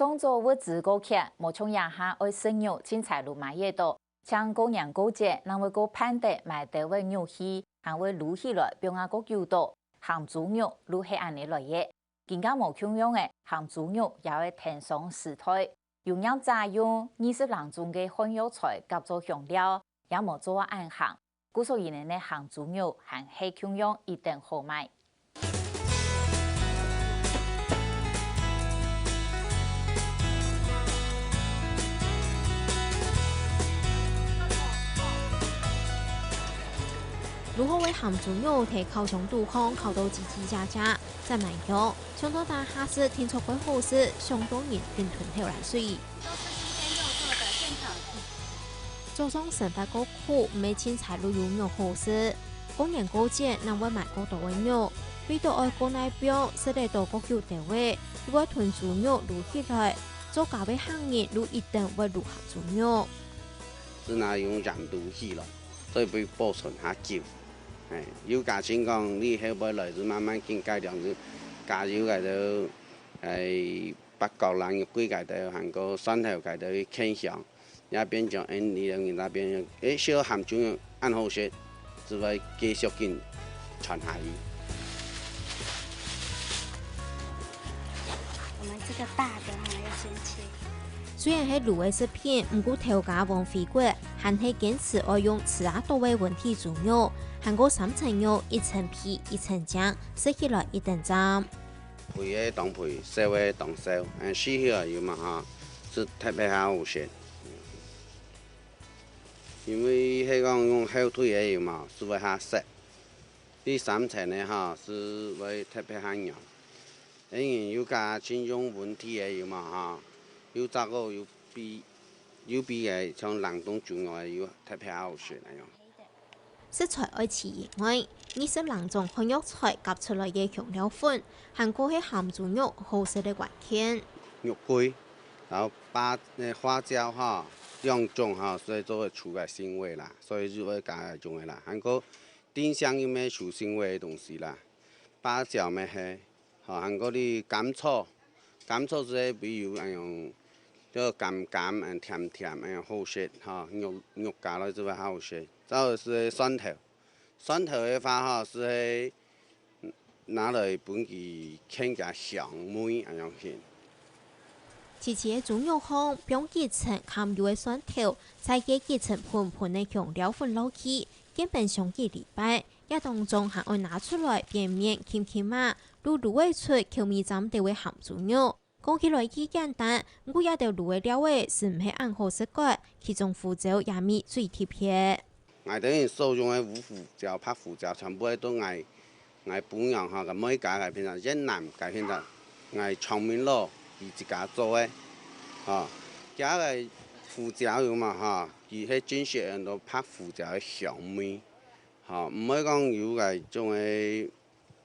上早物资高强，莫从亚下爱生肉进菜路买嘢多，像过年过节，人为个盼得买得为肉气，还会卤起来，表下个叫多，咸猪肉卤起安尼来嘅。更加冇共用嘅咸猪肉也会添上食材，用样炸用20人中嘅荤肉菜夹做香料，也冇做暗咸。故所以呢咸猪肉含黑共用一定好卖。如何为咸猪肉提烤肠度康，烤到叽叽喳喳，再卖肉，相当大哈士听说过好事，相当人并囤挑来水。都是新鲜肉做的，现场。早上成百个苦，每青菜路有肉好事。过年过节，人会买过多的肉，为到爱国代表，设立到国有单位，如果囤猪肉卤起来，做价位行业路一定会卤咸猪肉。只拿用人卤起来，所以被保存下久。有价钱讲，你后尾来就慢慢见改良，就加油个都八角人肉桂个都含个蒜头个都倾向，也变成你人那边小咸猪肉按好食，就会继续跟传下去。我们这个大的要先切。虽然係卤嘅食品，唔過調價王飛貴，還係堅持愛用吃下多嘅問題豬肉，韓國3層肉，1層皮1層漿，食起來一定讚。皮嘅當皮，燒嘅當燒，試起來有嘛哈，是特別好食。因為係講用後腿嘅有嘛，是為下食。第3層呢哈，是為特別好用。因為有家錢用問題嘅有嘛哈。有炸個比嘅像冷凍豬肉有特別好食那樣。食材愛似熱愛，20人種香肉菜夾出來嘅香料粉，韓國係鹹豬肉好食嘅關鍵。肉桂，然後把花椒哈兩種哈，所以做出個腥味啦，所以就會加種嘅啦。韓國丁香有咩出腥味嘅東西啦？八角咩係？哈韓國啲甘草即比如那樣。就甘甜甜，好食哈，肉加落就會好食。再是蒜頭的話哈是拿來本佢傾個香味那樣嘅。次嘅豬肉香，標幾層鹹油嘅蒜頭，再加幾層盤盤嘅香料粉落去，基本上幾禮拜，一當中還會拿出來變面輕嘛，滷會出口味浸地會鹹豬肉。講起來幾簡單，不過一條滷嘅料味是唔係按好食嘅，其中胡椒也咪最貼切。我等於所用嘅五胡椒、白胡椒，全部都係本樣嚇，咁每家係變成越南改變成係長面螺而自家做嘅，嚇。加個胡椒有嘛嚇，而係真實人都白胡椒嘅香味，嚇，唔可以講有個種嘅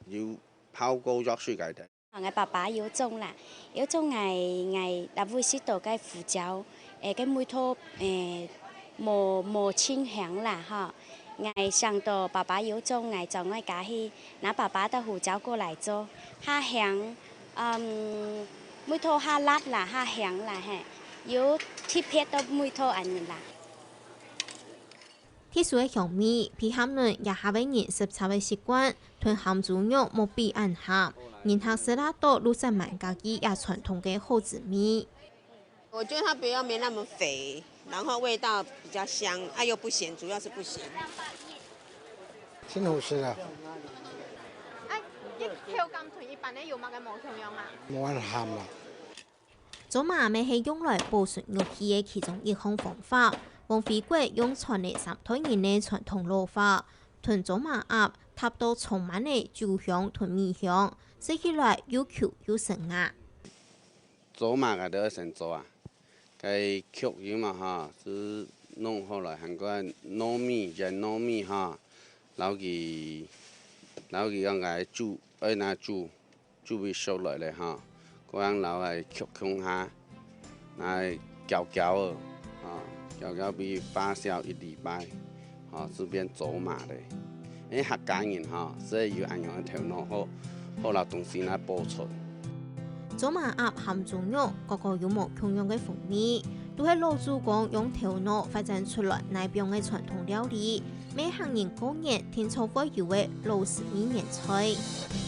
有泡過藥水嘅。我爸爸有種啦，有種係搭會識到嘅胡椒，cái mùi thô mồ清香là ha. Ngày sang tổ bà bá yếu trong ngày trong ngày cá hi, ná bà bá ta hủ cháo cô lại cho, ha香mùi thô ha lát là ha香là hè, yếu thịt phết đó mùi thô anh là. 鐵樹嘅香味，皮鹹嫩也下為人食茶嘅習慣，囤鹹豬肉冇比按鹹，人客食得多，路上買家己也傳統嘅好滋味。我覺得它比較沒那麼肥，然後味道比較香，又不鹹，主要是不鹹。挺好食啊！啲口感同一般嘅肉物嘅冇同樣啊？冇咁鹹啦。做麻味係用來保存肉氣嘅其中一項方法。王飛貴用傳嚟3代人嘅傳統做法，囤做麻鴨，搭到充滿嘅酒香同米香，食起來又 Q 又順牙。做麻嘅都要先做啊，佢曲油嘛哈，是弄好來韓國糯米人糯米哈，然後佢用個煮，愛拿煮俾熟來咧哈，嗰樣然後係曲下，嚟攪嘅，啊。要比發酵1禮拜，哈，這邊做麻的。因為客家人哈，所以要按樣頭腦好，好啦東西來保存。做麻鸭含猪肉，各個有無同樣嘅風味，都係老祖公用頭腦發展出來乃邊嘅傳統料理，每行人過年天朝會有嘅老式年菜。